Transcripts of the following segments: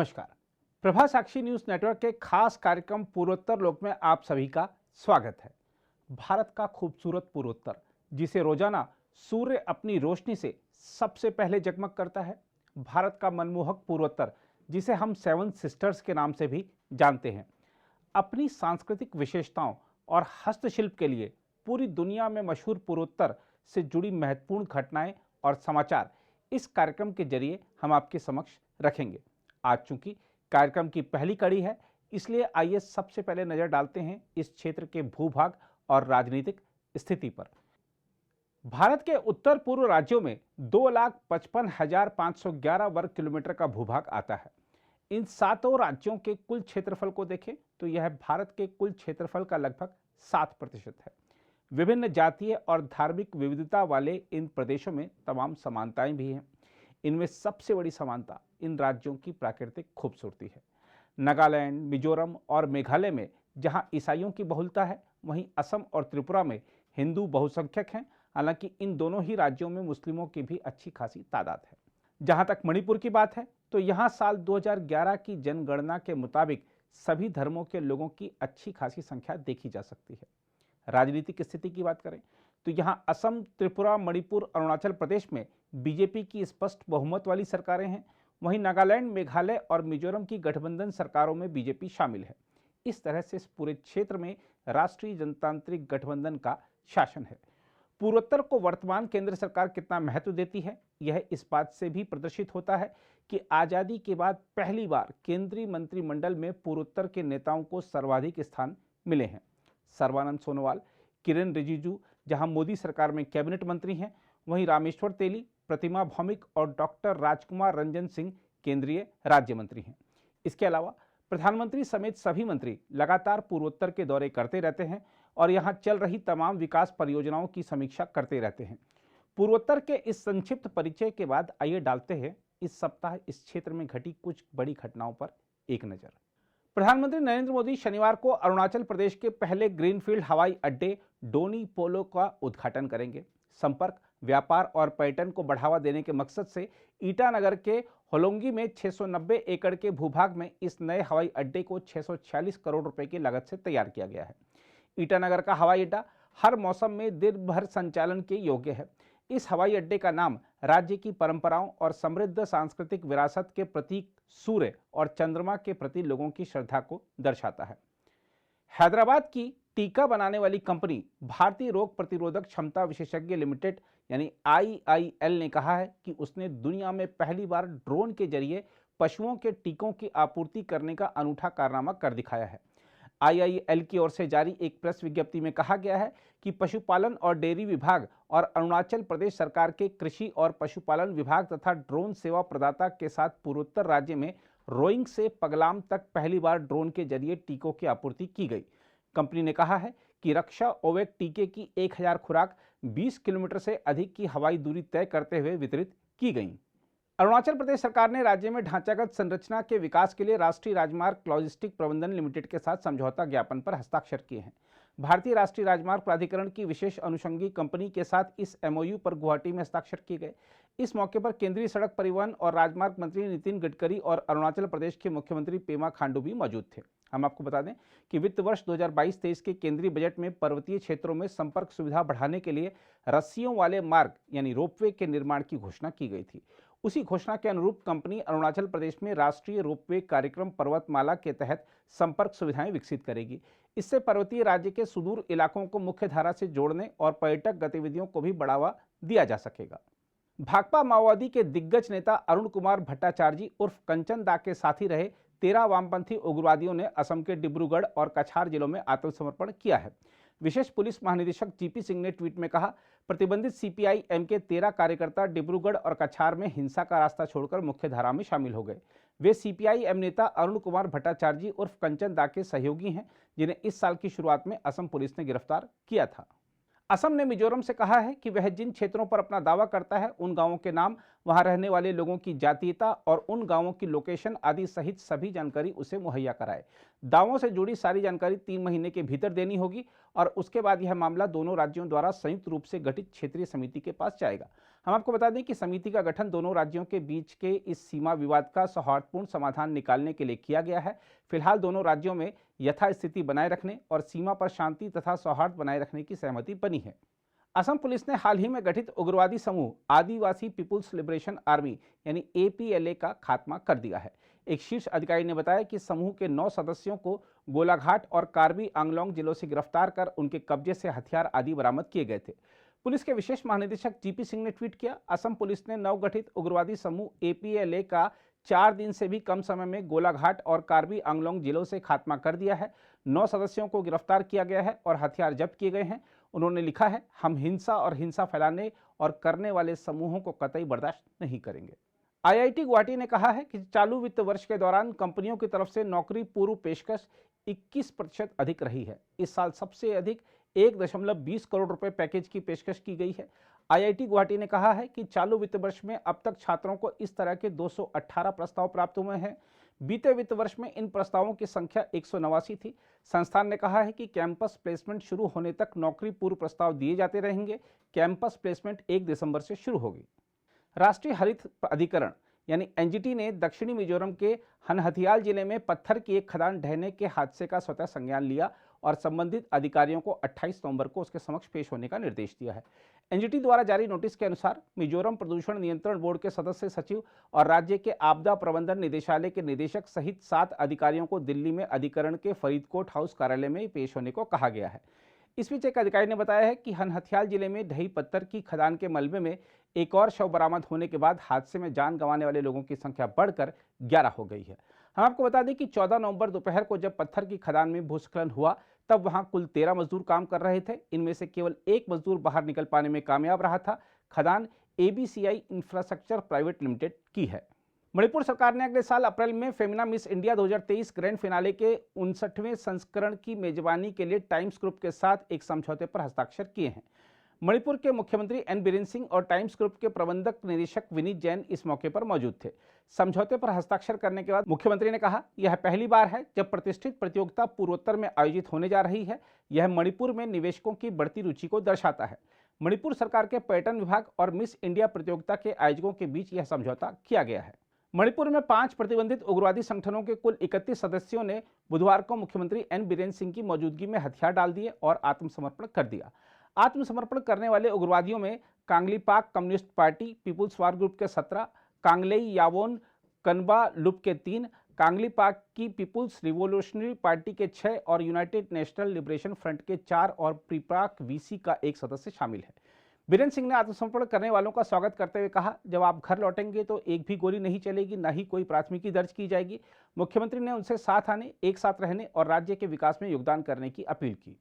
नमस्कार। प्रभा साक्षी news network के खास कार्यक्रम पूर्वोत्तर लोक में आप सभी का स्वागत है। भारत का खूबसूरत पूर्वोत्तर, जिसे रोजाना सूर्य अपनी रोशनी से सबसे पहले जगमग करता है। भारत का मनमोहक पूर्वोत्तर, जिसे हम सेवन सिस्टर्स के नाम से भी जानते हैं, अपनी सांस्कृतिक विशेषताओं और हस्तशिल्प के लिए पूरी दुनिया में मशहूर पूर्वोत्तर से जुड़ी महत्वपूर्ण घटनाएं और समाचार इस कार्यक्रम के जरिए हम आपके समक्ष रखेंगे। आज चूंकि कार्यक्रम की पहली कड़ी है, इसलिए आइए सबसे पहले नजर डालते हैं इस क्षेत्र के भूभाग और राजनीतिक स्थिति पर। भारत के उत्तर पूर्व राज्यों में 2,55,511 वर्ग किलोमीटर का भूभाग आता है। इन सातों राज्यों के कुल क्षेत्रफल को देखें तो यह भारत के कुल क्षेत्रफल का लगभग 7% है। विभिन्न जातीय और धार्मिक विविधता वाले इन प्रदेशों में तमाम समानताएं भी हैं। इनमें सबसे बड़ी समानता इन राज्यों की प्राकृतिक खूबसूरती है। नागालैंड, मिजोरम और मेघालय में जहां ईसाइयों की बहुलता है, वहीं असम और त्रिपुरा में हिंदू बहुसंख्यक हैं। हालांकि इन दोनों ही राज्यों में मुस्लिमों की भी अच्छी खासी तादाद है। जहां तक मणिपुर की बात है तो यहां साल 2011 की जनगणना के मुताबिक सभी धर्मों के लोगों की अच्छी खासी संख्या देखी जा सकती है। राजनीतिक स्थिति की बात करें तो यहां असम, त्रिपुरा, मणिपुर, अरुणाचल प्रदेश में बीजेपी की स्पष्ट बहुमत वाली सरकारें हैं। वहीं नागालैंड, मेघालय और मिजोरम की गठबंधन सरकारों में बीजेपी शामिल है। इस तरह से इस पूरे क्षेत्र में राष्ट्रीय जनतांत्रिक गठबंधन का शासन है। पूर्वोत्तर को वर्तमान केंद्र सरकार कितना महत्व देती है, यह इस बात से भी प्रदर्शित होता है कि आजादी के बाद पहली बार केंद्रीय मंत्रिमंडल में पूर्वोत्तर के नेताओं को सर्वाधिक स्थान मिले हैं। सर्बानंद सोनोवाल, किरेन रिजिजू जहां मोदी सरकार में कैबिनेट मंत्री हैं, वहीं रामेश्वर तेली, प्रतिमा भौमिक और डॉक्टर राजकुमार रंजन सिंह केंद्रीय राज्य मंत्री हैं। इसके अलावा प्रधानमंत्री समेत सभी मंत्री लगातार पूर्वोत्तर के दौरे करते रहते हैं और यहां चल रही तमाम विकास परियोजनाओं की समीक्षा करते रहते हैं। पूर्वोत्तर के इस संक्षिप्त परिचय के बाद आइए डालते हैं इस सप्ताह इस क्षेत्र में घटी कुछ बड़ी घटनाओं पर एक नजर। प्रधानमंत्री नरेंद्र मोदी शनिवार को अरुणाचल प्रदेश के पहले ग्रीनफील्ड हवाई अड्डे डोनी पोलो का उद्घाटन करेंगे। संपर्क, व्यापार और पर्यटन को बढ़ावा देने के मकसद से ईटानगर के होलोंगी में 690 एकड़ के भूभाग में इस नए हवाई अड्डे को 646 करोड़ रुपए की लागत से तैयार किया गया है। ईटानगर का हवाई अड्डा हर मौसम में दिन भर संचालन के योग्य है। इस हवाई अड्डे का नाम राज्य की परंपराओं और समृद्ध सांस्कृतिक विरासत के प्रतीक सूर्य और चंद्रमा के प्रति लोगों की श्रद्धा को दर्शाता है। हैदराबाद की टीका बनाने वाली कंपनी भारतीय रोग प्रतिरोधक क्षमता विशेषज्ञ लिमिटेड यानी IIL ने कहा है कि उसने दुनिया में पहली बार ड्रोन के जरिए पशुओं के टीकों की आपूर्ति करने का अनूठा कारनामा कर दिखाया है। IIL की ओर से जारी एक प्रेस विज्ञप्ति में कहा गया है कि पशुपालन और डेयरी विभाग और अरुणाचल प्रदेश सरकार के कृषि और पशुपालन विभाग तथा ड्रोन सेवा प्रदाता के साथ पूर्वोत्तर राज्य में रोइंग से पगलाम तक पहली बार ड्रोन के जरिए टीकों की आपूर्ति की गई। कंपनी ने कहा है कि रक्षा ओवेक टीके की 1000 खुराक 20 किलोमीटर से अधिक की हवाई दूरी तय करते हुए वितरित की गई। अरुणाचल प्रदेश सरकार ने राज्य में ढांचागत संरचना के विकास के लिए राष्ट्रीय राजमार्ग लॉजिस्टिक प्रबंधन लिमिटेड के साथ समझौता ज्ञापन पर हस्ताक्षर किए हैं। भारतीय राष्ट्रीय राजमार्ग प्राधिकरण की विशेष अनुषंगी कंपनी के साथ इस MOU पर गुवाहाटी में हस्ताक्षर किए गए। इस मौके पर केंद्रीय सड़क परिवहन और राजमार्ग मंत्री नितिन गडकरी और अरुणाचल प्रदेश के मुख्यमंत्री पेमा खांडू भी मौजूद थे। हम आपको बता दें कि वित्त वर्ष 2022-23 के केंद्रीय बजट में पर्वतीय क्षेत्रों में संपर्क सुविधा बढ़ाने के लिए रस्सियों वाले मार्ग यानी रोपवे के निर्माण की घोषणा की गई थी। उसी घोषणा के अनुरूप कंपनी अरुणाचल प्रदेश में राष्ट्रीय रोपवे कार्यक्रम पर्वतमाला के तहत संपर्क सुविधाएं विकसित करेगी। इससे पर्वतीय राज्य के सुदूर इलाकों को मुख्य धारा से जोड़ने और पर्यटक गतिविधियों को भी बढ़ावा दिया जा सकेगा। भाकपा माओवादी के दिग्गज नेता अरुण कुमार भट्टाचार्य उर्फ कंचन दा के साथी रहे 13 वामपंथी उग्रवादियों ने असम के डिब्रूगढ़ और कछार जिलों में आत्मसमर्पण किया है। विशेष पुलिस महानिदेशक GP सिंह ने ट्वीट में कहा, प्रतिबंधित CPI-M के 13 कार्यकर्ता डिब्रूगढ़ और कछार में हिंसा का रास्ता छोड़कर मुख्य धारा में शामिल हो गए। वे CPI-M नेता अरुण कुमार भट्टाचार्य उर्फ कंचन दा के सहयोगी हैं, जिन्हें इस साल की शुरुआत में असम पुलिस ने गिरफ्तार किया था। असम ने मिजोरम से कहा है कि वह जिन क्षेत्रों पर अपना दावा करता है उन गांवों के नाम वहां रहने वाले लोगों की जातीयता और उन गांवों की लोकेशन आदि सहित सभी जानकारी उसे मुहैया कराए। दावों से जुड़ी सारी जानकारी 3 महीने के भीतर देनी होगी और उसके बाद यह मामला दोनों राज्यों द्वारा संयुक्त रूप से गठित क्षेत्रीय समिति के पास जाएगा। हम आपको बता दें कि समिति का गठन दोनों राज्यों के बीच के इस सीमा विवाद का सौहार्दपूर्ण समाधान निकालने के लिए किया गया है। फिलहाल दोनों राज्यों में यथास्थिति बनाए रखने और सीमा पर शांति तथा सौहार्द बनाए रखने की सहमति बनी है। असम पुलिस ने हाल ही में गठित उग्रवादी समूह आदिवासी पीपुल्स लिबरेशन आर्मी यानी APLA का खात्मा कर दिया है। एक शीर्ष अधिकारी ने बताया कि समूह के 9 सदस्यों को गोलाघाट और कार्बी आंगलोंग जिलों से गिरफ्तार कर उनके कब्जे से हथियार आदि बरामद किए गए थे। पुलिस के विशेष महानिदेशक GP सिंह ने ट्वीट किया, असम पुलिस ने नवगठित उग्रवादी समूह APLA का 4 दिन से भी कम समय में गोलाघाट और कार्बी आंगलोंग जिलों से खात्मा कर दिया है। 9 सदस्यों को गिरफ्तार किया गया है और हथियार जब्त किए गए हैं। उन्होंने लिखा है, हम हिंसा और हिंसा फैलाने और करने वाले समूहों को कतई बर्दाश्त नहीं करेंगे। IIT गुवाहाटी ने कहा है कि चालू वित्त वर्ष के दौरान कंपनियों की तरफ से नौकरी पूर्व पेशकश 21% अधिक रही है। इस साल सबसे अधिक 1.20 करोड़ रुपए पैकेज की पेशकश की गई है। IIT गुवाहाटी ने कहा है कि चालू वित्त वर्ष में अब तक छात्रों को इस तरह के 218 प्रस्ताव प्राप्त हुए हैं। बीते वित्त वर्ष में इन प्रस्तावों की संख्या 189 थी। संस्थान ने कहा है कि कैंपस प्लेसमेंट शुरू होने तक नौकरी पूर्व प्रस्ताव दिए जाते रहेंगे। कैंपस प्लेसमेंट 1 दिसंबर से शुरू होगी। राष्ट्रीय हरित अधिकरण यानी NGT ने दक्षिणी मिजोरम के हनहथियाल जिले में पत्थर की एक खदान ढहने के हादसे का स्वतः संज्ञान लिया और संबंधित अधिकारियों को 28 नवंबर को उसके समक्ष पेश होने का निर्देश दिया है। NGT द्वारा जारी नोटिस के अनुसार मिजोरम प्रदूषण नियंत्रण बोर्ड के सदस्य सचिव और राज्य के आपदा प्रबंधन निदेशालय के निदेशक सहित 7 अधिकारियों को दिल्ली में अधिकरण के फरीदकोट हाउस कार्यालय में पेश होने को कहा गया है। इस बीच एक अधिकारी ने बताया है कि हनहथियाल जिले में ढही पत्थर की खदान के मलबे में एक और शव बरामद होने के बाद हादसे में जान गंवाने वाले लोगों की संख्या बढ़कर 11 हो गई है। हम आपको बता दें कि 14 नवंबर दोपहर को जब पत्थर की खदान में भूस्खलन हुआ तब वहां कुल 13 मजदूर काम कर रहे थे। इनमें से केवल एक मजदूर बाहर निकल पाने में कामयाब रहा था। खदान ABCI इंफ्रास्ट्रक्चर प्राइवेट लिमिटेड की है। मणिपुर सरकार ने अगले साल अप्रैल में Femina miss India 2023 grand finale के 59वें संस्करण की मेजबानी के लिए टाइम्स ग्रुप के साथ एक समझौते पर हस्ताक्षर किए हैं। मणिपुर के मुख्यमंत्री N बीरेन सिंह और टाइम्स ग्रुप के प्रबंधक निदेशक विनीत जैन इस मौके पर मौजूद थे। समझौते पर हस्ताक्षर करने के बाद मुख्यमंत्री ने कहा, यह पहली बार है जब प्रतिष्ठित प्रतियोगिता पूर्वोत्तर में आयोजित होने जा रही है। यह मणिपुर में निवेशकों की बढ़ती रुचि को दर्शाता है। मणिपुर सरकार के पर्यटन विभाग और मिस इंडिया प्रतियोगिता के आयोजकों के बीच यह समझौता किया गया है। मणिपुर में 5 प्रतिबंधित उग्रवादी संगठनों के कुल 31 सदस्यों ने बुधवार को मुख्यमंत्री N बीरेन सिंह की मौजूदगी में हथियार डाल दिए और आत्मसमर्पण कर दिया। आत्मसमर्पण करने वाले उग्रवादियों में Kangleipak communist party people's war group के 17, कांगलेई यावोन कनबा लुप के 3, कांगलीपाक की पीपुल्स रिवोल्यूशनरी पार्टी के 6 और यूनाइटेड नेशनल लिबरेशन फ्रंट के 4 और प्रीपाक VC का 1 सदस्य शामिल है। बीरेन सिंह ने आत्मसमर्पण करने वालों का स्वागत करते हुए कहा, जब आप घर लौटेंगे तो एक भी गोली नहीं चलेगी, न ही कोई प्राथमिकी दर्ज की जाएगी। मुख्यमंत्री ने उनसे साथ आने, एक साथ रहने और राज्य के विकास में योगदान करने की अपील की।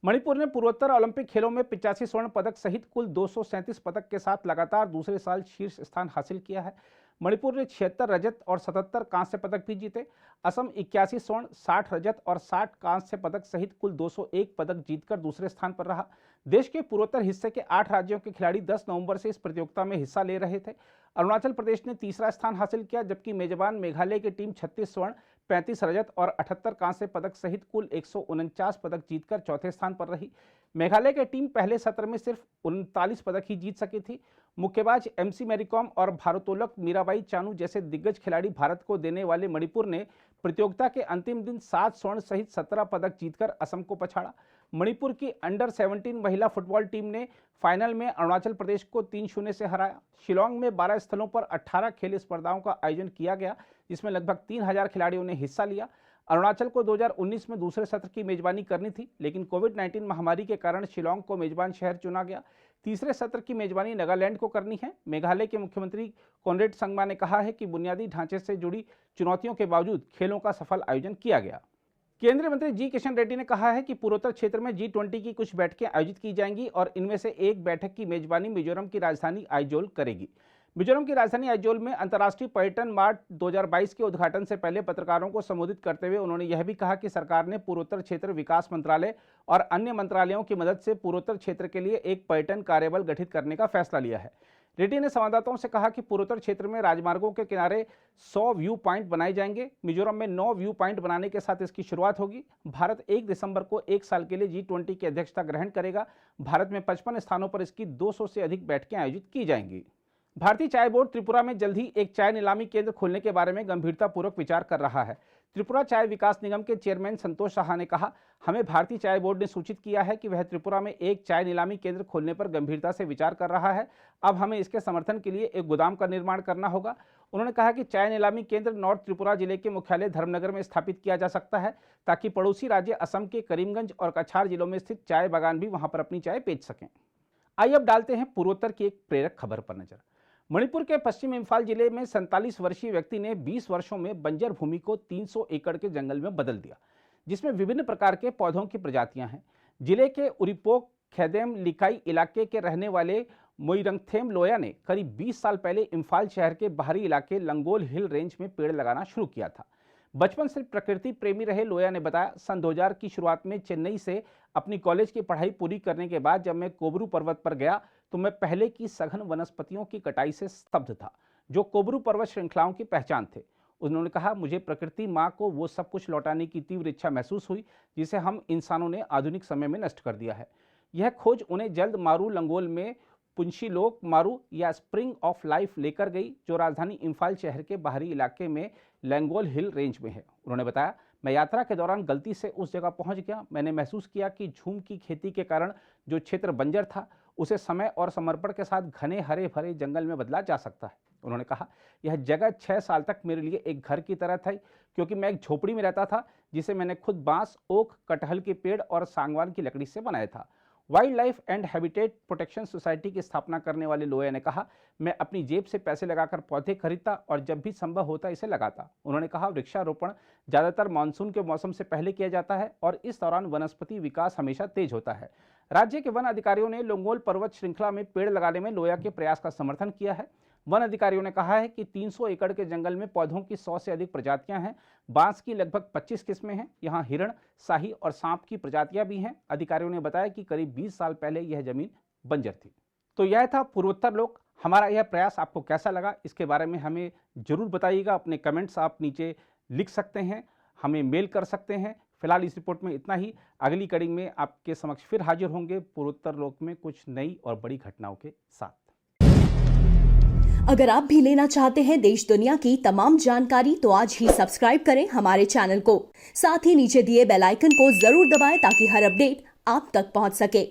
मणिपुर ने पूर्वोत्तर ओलंपिक खेलों में 85 स्वर्ण पदक सहित कुल 237 पदक के साथ लगातार दूसरे साल शीर्ष स्थान हासिल किया है। मणिपुर ने 76 रजत और 77 कांस्य पदक भी जीते। असम 81 स्वर्ण, 60 रजत और 60 कांस्य पदक सहित कुल 201 पदक जीतकर दूसरे स्थान पर रहा। देश के पूर्वोत्तर हिस्से के 8 राज्यों के खिलाड़ी 10 नवंबर से इस प्रतियोगिता में हिस्सा ले रहे थे। अरुणाचल प्रदेश ने तीसरा स्थान हासिल किया, जबकि मेजबान मेघालय की टीम 36 स्वर्ण, 35 रजत और 78 कांस्य पदक सहित कुल 149 पदक जीतकर चौथे स्थान पर रही। मेघालय की टीम पहले सत्र में सिर्फ 39 पदक ही जीत सकी थी। मुक्केबाज MC मैरीकॉम और भारोत्तोलक मीराबाई चानू जैसे दिग्गज खिलाड़ी भारत को देने वाले मणिपुर ने प्रतियोगिता के अंतिम दिन 7 स्वर्ण सहित 17 पदक जीतकर असम को पछाड़ा। मणिपुर की अंडर 17 महिला फुटबॉल टीम ने फाइनल में अरुणाचल प्रदेश को 3-0 से हराया। शिलोंग में 12 स्थलों पर 18 खेल स्पर्धाओं का आयोजन किया गया, जिसमें लगभग 3000 खिलाड़ियों ने हिस्सा लिया। अरुणाचल को 2019 में दूसरे सत्र की मेजबानी करनी थी, लेकिन कोविड-19 महामारी के कारण शिलोंग को मेजबान शहर चुना गया। तीसरे सत्र की मेजबानी नागालैंड को करनी है। मेघालय के मुख्यमंत्री कॉनरेड संगमा ने कहा है कि बुनियादी ढांचे से जुड़ी चुनौतियों के बावजूद खेलों का सफल आयोजन किया गया। केंद्रीय मंत्री जी किशन रेड्डी ने कहा है कि पूर्वोत्तर क्षेत्र में G20 की कुछ बैठकें आयोजित की जाएंगी और इनमें से एक बैठक की मेजबानी मिजोरम की राजधानी आइजोल करेगी। मिजोरम की राजधानी आइजोल में अंतर्राष्ट्रीय पर्यटन मार्ट 2022 के उद्घाटन से पहले पत्रकारों को संबोधित करते हुए उन्होंने यह भी कहा कि सरकार ने पूर्वोत्तर क्षेत्र विकास मंत्रालय और अन्य मंत्रालयों की मदद से पूर्वोत्तर क्षेत्र के लिए एक पर्यटन कार्यबल गठित करने का फैसला लिया है। रेड्डी ने संवाददाताओं से कहा कि पूर्वोत्तर क्षेत्र में राजमार्गों के किनारे 100 व्यू पॉइंट बनाए जाएंगे। मिजोरम में 9 व्यू पॉइंट बनाने के साथ इसकी शुरुआत होगी। भारत 1 दिसंबर को 1 साल के लिए G20 की अध्यक्षता ग्रहण करेगा। भारत में 55 स्थानों पर इसकी 200 से अधिक बैठकें आयोजित की जाएंगी। भारतीय चाय बोर्ड त्रिपुरा में जल्द ही एक चाय नीलामी केंद्र खोलने के बारे में गंभीरतापूर्वक विचार कर रहा है। त्रिपुरा चाय विकास निगम के चेयरमैन संतोष साहा ने कहा, हमें भारतीय चाय बोर्ड ने सूचित किया है कि वह त्रिपुरा में एक चाय नीलामी केंद्र खोलने पर गंभीरता से विचार कर रहा है। अब हमें इसके समर्थन के लिए एक गोदाम का निर्माण करना होगा। उन्होंने कहा कि चाय नीलामी केंद्र नॉर्थ त्रिपुरा जिले के मुख्यालय धर्मनगर में स्थापित किया जा सकता है, ताकि पड़ोसी राज्य असम के करीमगंज और कछार जिलों में स्थित चाय बागान भी वहां पर अपनी चाय बेच सकें। आइए अब डालते हैं पूर्वोत्तर की एक प्रेरक खबर पर नजर। मणिपुर के पश्चिम इंफाल जिले में 47 वर्षीय व्यक्ति ने 20 वर्षों में बंजर भूमि को 300 एकड़ के जंगल में बदल दिया, जिसमें विभिन्न प्रकार के पौधों की प्रजातियां हैं। जिले के उरिपोक खेदेम लिकाई इलाके के रहने वाले मोइरंगथेम लोया ने करीब 20 साल पहले इंफाल शहर के बाहरी इलाके लंगोल हिल रेंज में पेड़ लगाना शुरू किया था। बचपन से प्रकृति प्रेमी रहे लोया ने बताया, सन 2000 की शुरुआत में चेन्नई से अपनी कॉलेज की पढ़ाई पूरी करने के बाद जब मैं कोबरू पर्वत पर गया तो मैं पहले की सघन वनस्पतियों की कटाई से स्तब्ध था, जो कोबरू पर्वत श्रृंखलाओं की पहचान थे। उन्होंने कहा, मुझे प्रकृति माँ को वो सब कुछ लौटाने की तीव्र इच्छा महसूस हुई जिसे हम इंसानों ने आधुनिक समय में नष्ट कर दिया है। यह खोज उन्हें जल्द मारू लंगोल में पुंशीलोक मारू या स्प्रिंग ऑफ लाइफ लेकर गई, जो राजधानी इंफाल शहर के बाहरी इलाके में लैंगोल हिल रेंज में है। उन्होंने बताया, मैं यात्रा के दौरान गलती से उस जगह पहुंच गया। मैंने महसूस किया कि झूम की खेती के कारण जो क्षेत्र बंजर था उसे समय और समर्पण के साथ घने हरे भरे जंगल में बदला जा सकता है। उन्होंने कहा, यह जगह 6 साल तक मेरे लिए एक घर की तरह थी, क्योंकि मैं एक झोपड़ी में रहता था जिसे मैंने खुद बांस, ओक, कटहल के पेड़ और सागवान की लकड़ी से बनाया था। Wild life and habitat protection society की स्थापना करने वाले लोया ने कहा, मैं अपनी जेब से पैसे लगाकर पौधे खरीदता और जब भी संभव होता इसे लगाता। उन्होंने कहा, वृक्षारोपण ज्यादातर मानसून के मौसम से पहले किया जाता है और इस दौरान वनस्पति विकास हमेशा तेज होता है। राज्य के वन अधिकारियों ने लंगोल पर्वत श्रृंखला में पेड़ लगाने में लोया के प्रयास का समर्थन किया है। वन अधिकारियों ने कहा है कि 300 एकड़ के जंगल में पौधों की 100 से अधिक प्रजातियां हैं। बांस की लगभग 25 किस्में हैं। यहाँ हिरण, शाही और सांप की प्रजातियां भी हैं। अधिकारियों ने बताया कि करीब 20 साल पहले यह जमीन बंजर थी। तो यह था पूर्वोत्तर लोक। हमारा यह प्रयास आपको कैसा लगा, इसके बारे में हमें जरूर बताइएगा। अपने कमेंट्स आप नीचे लिख सकते हैं, हमें मेल कर सकते हैं। फिलहाल इस रिपोर्ट में इतना ही। अगली कड़ी में आपके समक्ष फिर हाजिर होंगे पूर्वोत्तर लोक में कुछ नई और बड़ी घटनाओं के साथ। अगर आप भी लेना चाहते हैं देश दुनिया की तमाम जानकारी तो आज ही सब्सक्राइब करें हमारे चैनल को। साथ ही नीचे दिए बेल आइकन को जरूर दबाएं ताकि हर अपडेट आप तक पहुंच सके।